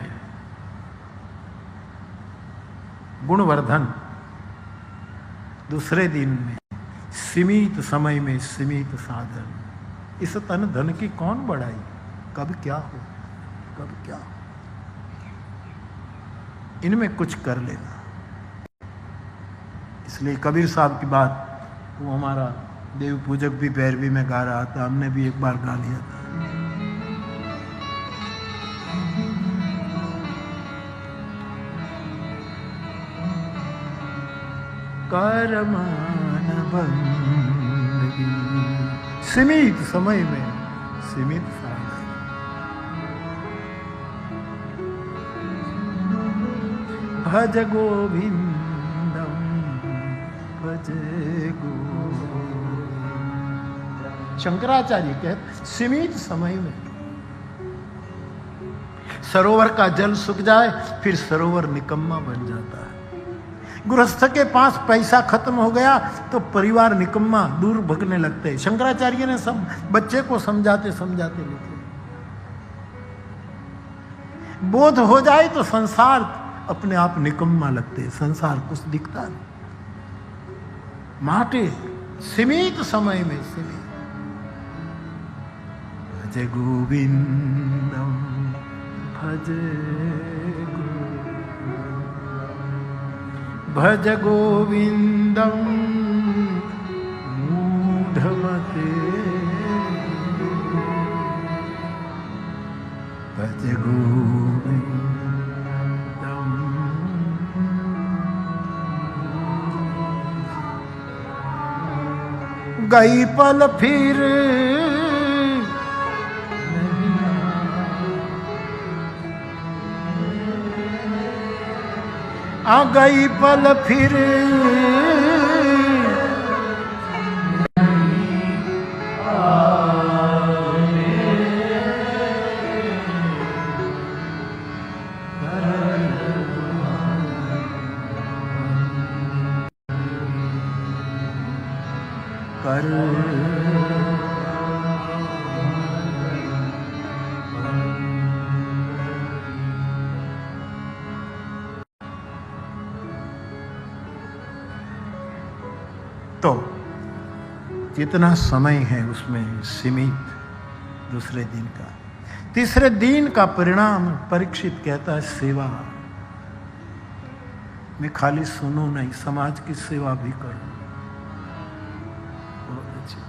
गुणवर्धन, दूसरे दिन में सीमित समय में सीमित साधन। इस तन धन की कौन बढ़ाई, कब क्या हो, कब क्या हो। इनमें कुछ कर लेना। इसलिए कबीर साहब की बात, वो हमारा देव पूजक भी पैरवी में गा रहा था, हमने भी एक बार गा लिया था। करमान बंदगी, सीमित समय में सीमित साधन। भज गोविंदम भज गोविंद। शंकराचार्य कहते सीमित समय में सरोवर का जल सूख जाए फिर सरोवर निकम्मा बन जाता है। गृहस्थ के पास पैसा खत्म हो गया तो परिवार निकम्मा, दूर भगने लगते हैं। शंकराचार्य ने सब बच्चे को समझाते समझाते लिखे। बोध हो जाए तो संसार अपने आप निकम्मा लगते, संसार कुछ दिखता नहीं। माटे सीमित समय में सीमित। भज गोविंदम भज भज गोविंदम मूढ़मते भज गोविंदम। गई पल फिर आ गई पल फिर कर तो जितना समय है उसमें सीमित दूसरे दिन का। तीसरे दिन का परिणाम परीक्षित कहता है सेवा। मैं खाली सुनूं नहीं, समाज की सेवा भी करूं। बहुत अच्छी।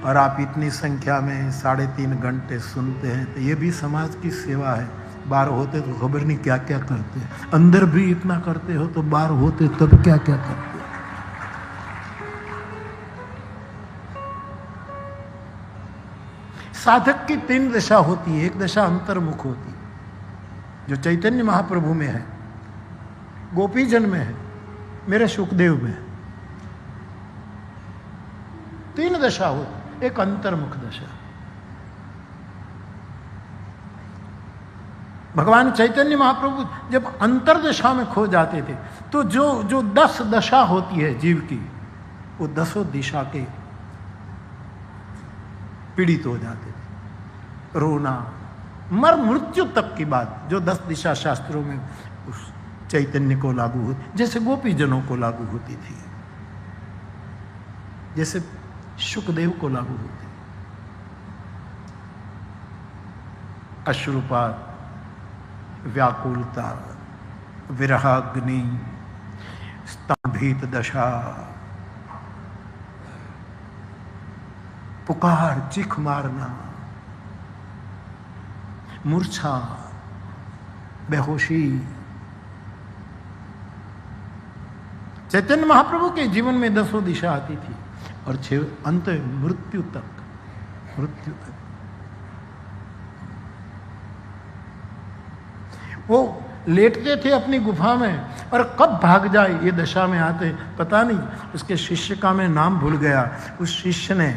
और आप इतनी संख्या में 3.5 घंटे सुनते हैं, तो ये भी समाज की सेवा है। बाहर होते तो खबर नहीं क्या क्या करते, अंदर भी इतना करते हो तो बाहर होते तब क्या क्या करते। साधक की 3 दशा होती है। एक दशा अंतर्मुख होती है, जो चैतन्य महाप्रभु में है, गोपीजन में है, मेरे सुखदेव में है। 3 दशा होती। एक अंतर्मुख दशा, भगवान चैतन्य महाप्रभु जब अंतर्दशा में खो जाते थे, तो जो 10 दशा होती है जीव की, वो 10 दिशा के पीड़ित हो जाते थे। रोना, मर मृत्यु तक की बात जो 10 दिशा शास्त्रों में उस चैतन्य को लागू होती, जैसे गोपीजनों को लागू होती थी, जैसे शुकदेव को लागू होती। अश्रुपात, व्याकुलता, विरहाग्नि, स्तंभित दशा, पुकार, चीख मारना, मूर्छा, बेहोशी। चैतन्य महाप्रभु के जीवन में 10 दिशा आती थी और 6 अंत मृत्यु तक। वो लेटते थे अपनी गुफा में, और कब भाग जाए ये दशा में आते पता नहीं। उसके शिष्य का मैं नाम भूल गया। उस शिष्य ने,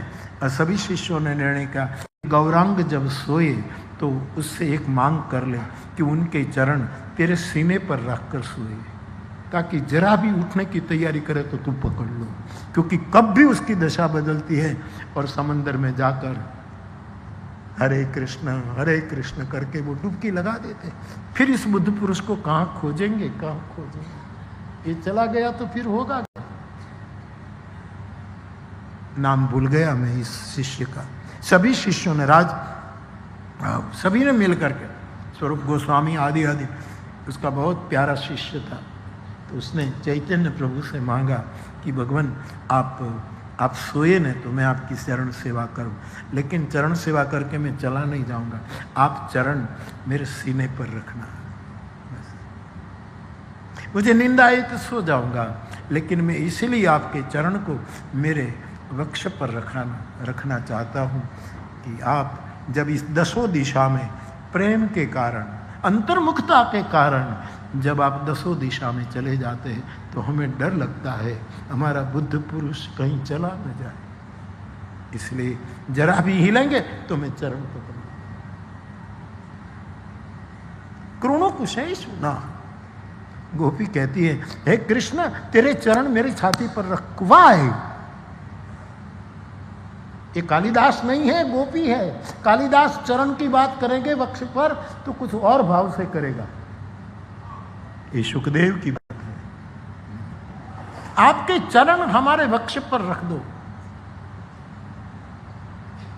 सभी शिष्यों ने निर्णय किया, गौरांग जब सोए तो उससे एक मांग कर ले कि उनके चरण तेरे सीने पर रख कर सोए, ताकि जरा भी उठने की तैयारी करे तो तू पकड़ लो, क्योंकि कब भी उसकी दशा बदलती है। और समंदर में जाकर हरे कृष्ण करके वो डुबकी लगा देते। फिर इस बुद्ध पुरुष को कहाँ खोजेंगे। ये चला गया तो फिर होगा। नाम भूल गया मैं इस शिष्य का। सभी शिष्यों ने सभी ने मिल करके, स्वरूप गोस्वामी आदि उसका बहुत प्यारा शिष्य था, तो उसने चैतन्य प्रभु से मांगा कि भगवान आप सोए न तो मैं आपकी चरण सेवा करूं, लेकिन चरण सेवा करके मैं चला नहीं जाऊंगा, आप चरण मेरे सीने पर रखना। मुझे नींद आए तो सो जाऊंगा, लेकिन मैं इसीलिए आपके चरण को मेरे वक्ष पर रखना चाहता हूं कि आप जब इस 10 दिशा में प्रेम के कारण, अंतर्मुखता के कारण जब आप 10 दिशा में चले जाते हैं, तो हमें डर लगता है हमारा बुद्ध पुरुष कहीं चला न जाए, इसलिए जरा भी हिलेंगे तो मैं चरण पकड़ूं। कृणो कुशेष सुना, गोपी कहती है, हे कृष्ण तेरे चरण मेरी छाती पर रख। वाई, ये कालिदास नहीं है, गोपी है। कालिदास चरण की बात करेंगे वक्ष पर तो कुछ और भाव से करेगा, ये सुखदेव की बात है। आपके चरण हमारे वक्ष पर रख दो।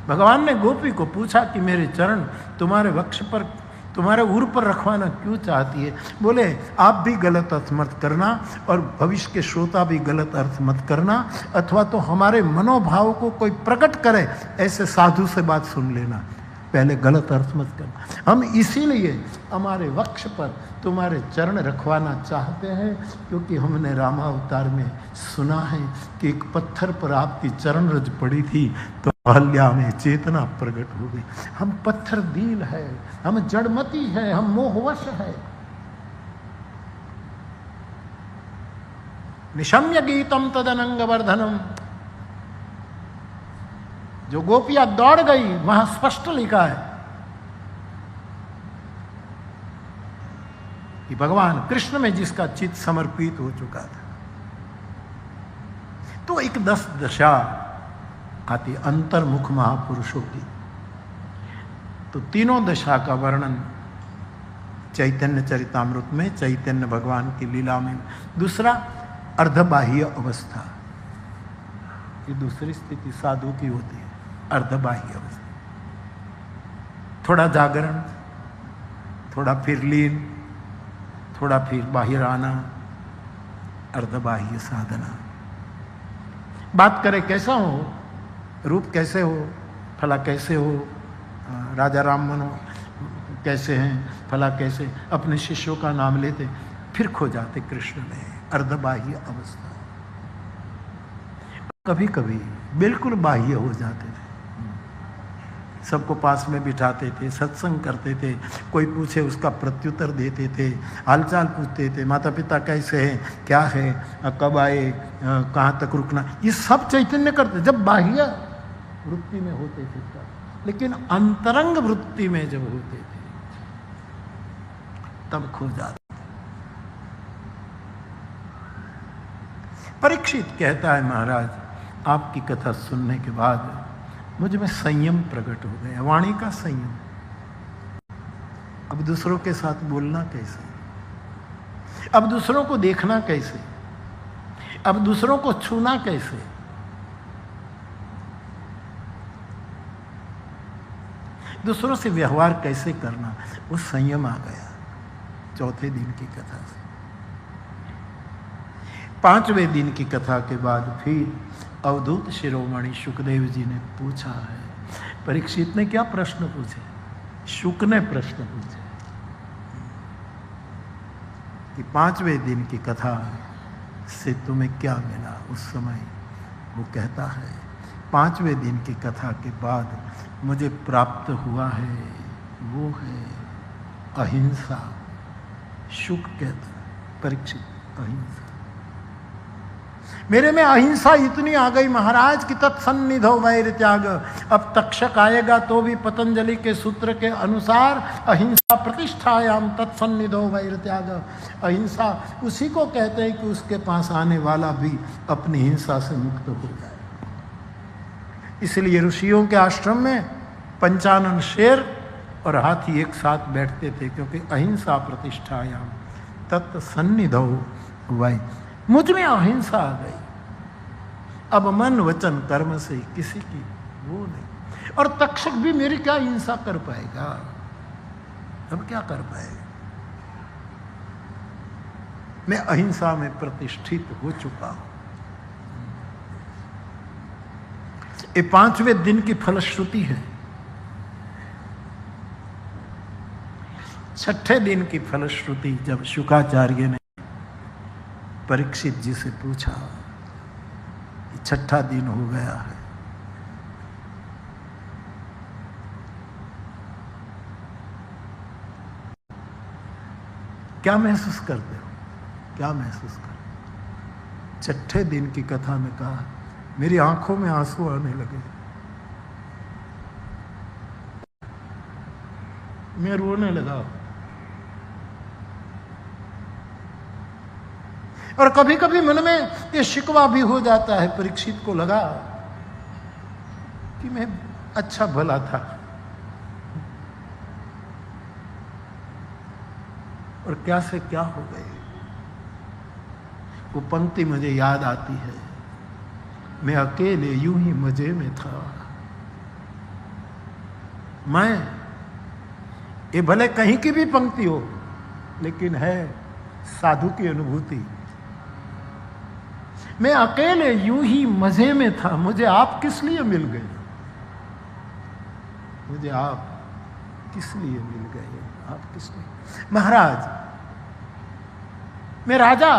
भगवान ने गोपी को पूछा कि मेरे चरण तुम्हारे वक्ष पर, तुम्हारे उर पर रखवाना क्यों चाहती है? बोले आप भी गलत अर्थ मत करना और भविष्य के श्रोता भी गलत अर्थ मत करना, अथवा तो हमारे मनोभाव को कोई प्रकट करे ऐसे साधु से बात सुन लेना, पहले गलत अर्थ मत करना। हम इसीलिए हमारे वक्ष पर तुम्हारे चरण रखवाना चाहते हैं, क्योंकि हमने रामावतार में सुना है कि एक पत्थर पर आपकी चरण रज पड़ी थी तो अहल्या में चेतना प्रकट हो गई। हम पत्थर दिल है, हम जड़मती है, हम मोहवश है। निशम्य गीतम तदनंग वर्धनम, जो गोपियां दौड़ गई वहां स्पष्ट लिखा है कि भगवान कृष्ण में जिसका चित्त समर्पित हो चुका था। तो एक 10 दशा आती अंतर्मुख महापुरुषों की। तो तीनों दशा का वर्णन चैतन्य चरितामृत में, चैतन्य भगवान की लीला में। दूसरा अर्धबाह्य अवस्था, ये दूसरी स्थिति साधु की होती है, अर्धबाह्य अवस्था। थोड़ा जागरण, थोड़ा फिर लीन, थोड़ा फिर बाहर आना, अर्धबाह्य साधना। बात करें कैसा हो, रूप कैसे हो, फला कैसे हो, राजा राम मनोहर कैसे हैं, फला कैसे, अपने शिष्यों का नाम लेते, फिर खो जाते कृष्ण में अर्धबाह्य अवस्था। कभी कभी बिल्कुल बाह्य हो जाते थे, सबको पास में बिठाते थे, सत्संग करते थे, कोई पूछे उसका प्रत्युत्तर देते थे, हालचाल पूछते थे, माता पिता कैसे हैं, क्या है, कब आए, कहाँ तक रुकना, ये सब चैतन्य करते जब बाह्य वृत्ति में होते थे तब। लेकिन अंतरंग वृत्ति में जब होते थे तब खो जाते। परीक्षित कहता है, महाराज आपकी कथा सुनने के बाद मुझ में संयम प्रकट हो गया, वाणी का संयम। अब दूसरों के साथ बोलना कैसे, अब दूसरों को देखना कैसे, अब दूसरों को छूना कैसे, दूसरों से व्यवहार कैसे करना, वो संयम आ गया चौथे दिन की कथा से। पांचवें दिन की कथा के बाद फिर अवधूत शिरोमणि शुकदेव जी ने पूछा है। परीक्षित ने क्या प्रश्न पूछे? शुक ने प्रश्न पूछे कि पांचवें दिन की कथा से तुम्हें क्या मिला। उस समय वो कहता है, पांचवें दिन की कथा के बाद मुझे प्राप्त हुआ है वो है अहिंसा। शुक कहता, परीक्षित अहिंसा, मेरे में अहिंसा इतनी आ गई महाराज कि तत्सन्निधो वैर त्याग। अब तक्षक आएगा तो भी पतंजलि के सूत्र के अनुसार अहिंसा प्रतिष्ठायाम तत्सन्निधो वैर त्याग। अहिंसा उसी को कहते हैं कि उसके पास आने वाला भी अपनी हिंसा से मुक्त हो जाए। इसलिए ऋषियों के आश्रम में 55 शेर और हाथी एक साथ बैठते थे, क्योंकि अहिंसा प्रतिष्ठायाम तत्सन्निधो वै। मुझ में अहिंसा आ गई, अब मन वचन कर्म से किसी की वो नहीं। और तक्षक भी मेरी क्या हिंसा कर पाएगा, अब क्या कर पाएगा। मैं अहिंसा में प्रतिष्ठित हो चुका हूं। ये पांचवें दिन की फलश्रुति है। छठे दिन की फलश्रुति जब शुकाचार्य ने परीक्षित जी से पूछा कि छठा दिन हो गया है, क्या महसूस करते हो, क्या महसूस करते? छठे दिन की कथा में कहा, मेरी आंखों में आंसू आने लगे, मैं रोने लगा। और कभी कभी मन में ये शिकवा भी हो जाता है। परीक्षित को लगा कि मैं अच्छा भला था, और क्या से क्या हो गए। वो पंक्ति मुझे याद आती है, मैं अकेले यूं ही मजे में था। मैं, ये भले कहीं की भी पंक्ति हो, लेकिन है साधु की अनुभूति। मैं अकेले यूं ही मजे में था, मुझे आप किस लिए मिल गए, मुझे आप किस लिए मिल गए, आप किस लिए। महाराज, मैं राजा,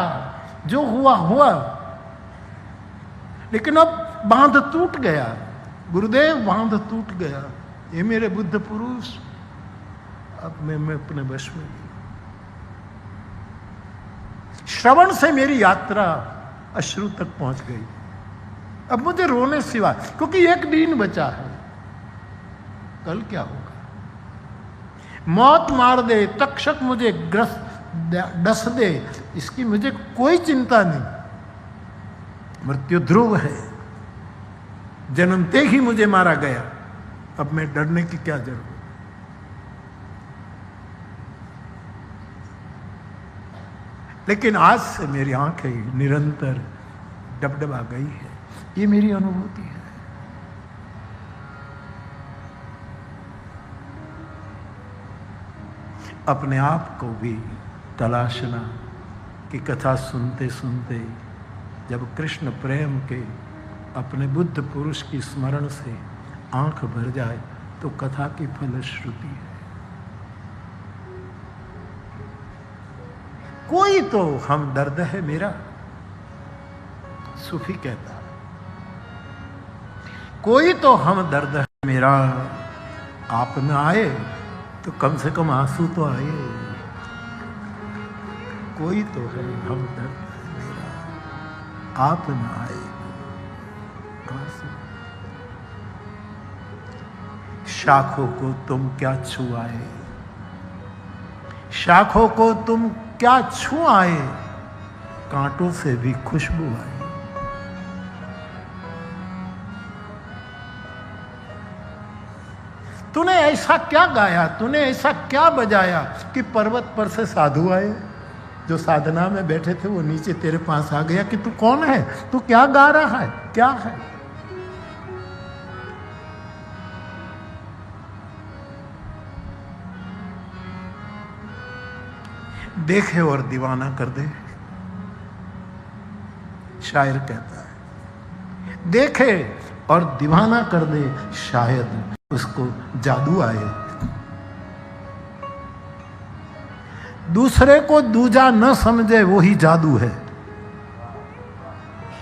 जो हुआ हुआ, लेकिन अब बांध टूट गया। गुरुदेव, बांध टूट गया। ये मेरे बुद्ध पुरुष, अब मैं अपने वश में। श्रवण से मेरी यात्रा अश्रु तक पहुंच गई। अब मुझे रोने सिवा, क्योंकि एक दिन बचा है, कल क्या होगा। मौत मार दे, तक्षक मुझे ग्रस्त डस दे, इसकी मुझे कोई चिंता नहीं। मृत्यु ध्रुव है, जन्मते ही मुझे मारा गया, अब मैं डरने की क्या जरूरत। लेकिन आज से मेरी आंखें निरंतर डबडबा गई है, ये मेरी अनुभूति है। अपने आप को भी तलाशना कि कथा सुनते सुनते जब कृष्ण प्रेम के अपने बुद्ध पुरुष की स्मरण से आंख भर जाए तो कथा की फलश्रुति है। कोई तो हमदर्द है मेरा, सूफी कहता है, कोई तो हमदर्द है मेरा, आप न आए तो कम से कम आंसू तो आए। कोई तो है हमदर्द है मेरा, आप न आए तो आंसू। शाखों को तुम क्या छुआए, शाखों को तुम क्या छू आए, कांटों से भी खुशबू आई। तूने ऐसा क्या गाया, तूने ऐसा क्या बजाया कि पर्वत पर से साधु आए, जो साधना में बैठे थे वो नीचे तेरे पास आ गया कि तू कौन है, तू क्या गा रहा है, क्या है। देखे और दीवाना कर दे, शायर कहता है। देखे और दीवाना कर दे, शायद उसको जादू आए। दूसरे को दूजा न समझे वही जादू है।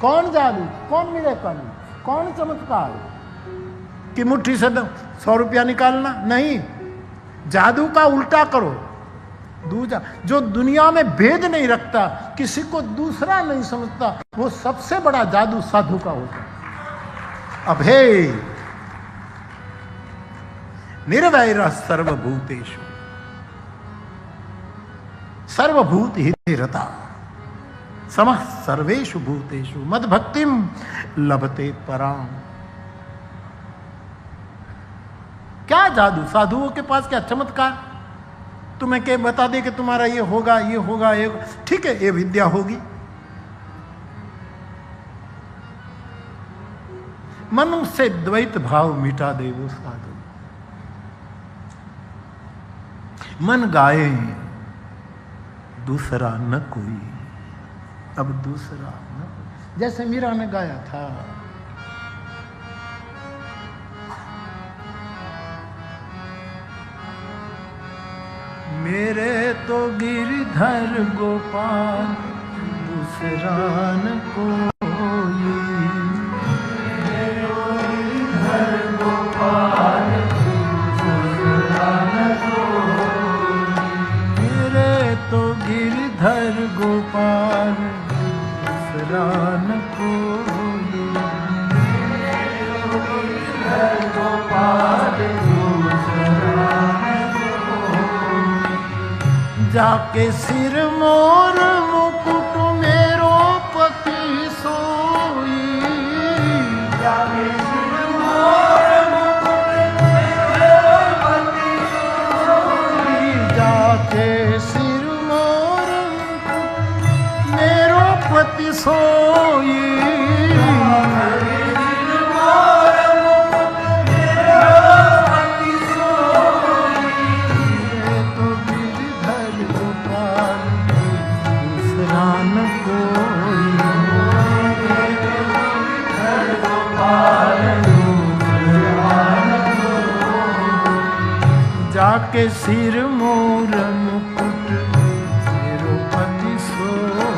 कौन जादू, कौन मिरेकल, कौन चमत्कार कि मुट्ठी से 100 रुपया निकालना, नहीं। जादू का उल्टा करो, दूजा। जो दुनिया में भेद नहीं रखता, किसी को दूसरा नहीं समझता, वो सबसे बड़ा जादू साधु का होता है। अभेय निर्वैर सर्वभूतेषु सर्वभूत हितेरता समः सर्वेषु भूतेषु मद्भक्तिम लभते पराम। क्या जादू, साधुओं के पास क्या चमत्कार। तुम्हें क्या बता दे कि तुम्हारा ये होगा, ये होगा, ये, ठीक है, ये विद्या होगी। मन से द्वैत भाव मिटा दे वो साधु। मन गाए दूसरा न कोई, अब दूसरा न, जैसे मीरा ने गाया था। मेरे तो गिरधर गोपाल दूसरा न कोई, गिरधर गोपाल दूसरा न कोई, मेरे तो गिरधर गोपाल दूसरा न कोई, गिरधर गोपाल दूसरा जाके सिर मोर मुकुट मेरो पति सोई, जाके सिर मोर मुकुट मेरो पति सोई, जाके सिर मोर मुकुट मेरो पति सोई, जाके सिर मोर मुकुट मेरो पति सोई, जाके सिर मोर मुकुट मेरो पति सोई।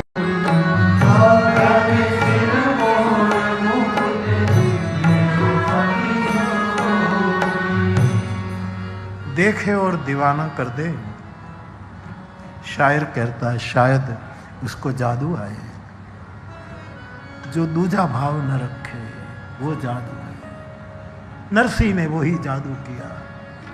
देखे और दीवाना कर दे, शायर कहता है शायद उसको जादू आए। जो दूजा भाव न रखे वो जादू है। नरसिंह ने वही जादू किया,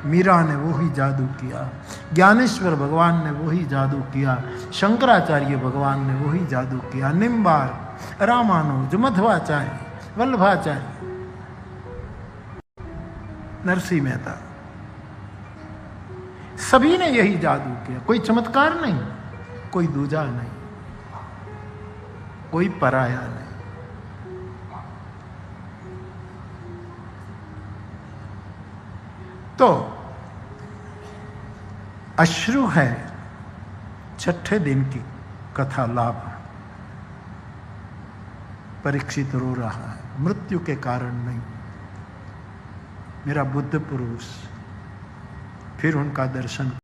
मीरा ने वही जादू किया, ज्ञानेश्वर भगवान ने वही जादू किया, शंकराचार्य भगवान ने वही जादू किया, निम्बार्क, रामानुज, मध्वाचार्य, वल्लभाचार्य, नरसिंह मेहता, सभी ने यही जादू किया। कोई चमत्कार नहीं, कोई दूजा नहीं, कोई पराया नहीं। तो अश्रु है छठे दिन की कथा लाभ। परीक्षित रो रहा है, मृत्यु के कारण नहीं। मेरा बुद्ध पुरुष, फिर उनका दर्शन